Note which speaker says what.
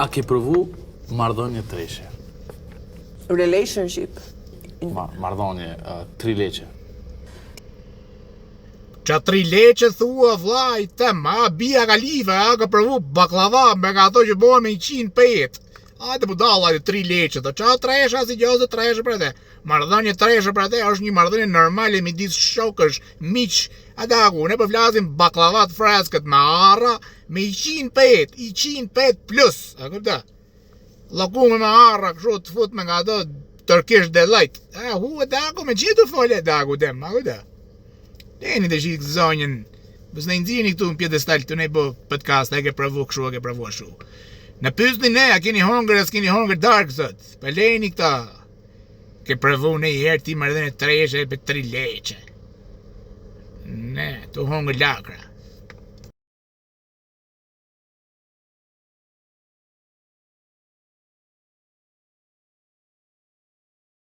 Speaker 1: A ke provu marrëdhënie treshe?
Speaker 2: Relationship.
Speaker 1: Marrëdhënie trileqe.
Speaker 3: Qa 3 leqe thua vllai tem, a bia Khalifa, a ka provu baklava me ato që bëhen me 100 pet. Hajde po dalla 3 leqe, të qa tresha si gjozë treshe për te. Marrëdhënie treshe për te është një marrëdhënie normale midis shokësh, miq. A dagu, ne po flasim baklavat freskët me arra, me 100 pet, 100 pet plus. A kupta? Llokume me arra, kështu të fut me nga ato Turkish delight. Hu dagu me gjithë fole dagu dem, a kupta? Deni të shikë zonjën, bësë ne nxirni këtu në pjedestal, të ne bo podcast, e ke pravu këshu, e ke pravu ashu. Në pyesni ne, a keni hongër, a s'keni hongër dark, sot? Pa lejni këta. Ke pravu ne i herë ti marrëdhënie treshe për 3 leqe. Ne, tu hongër lakra.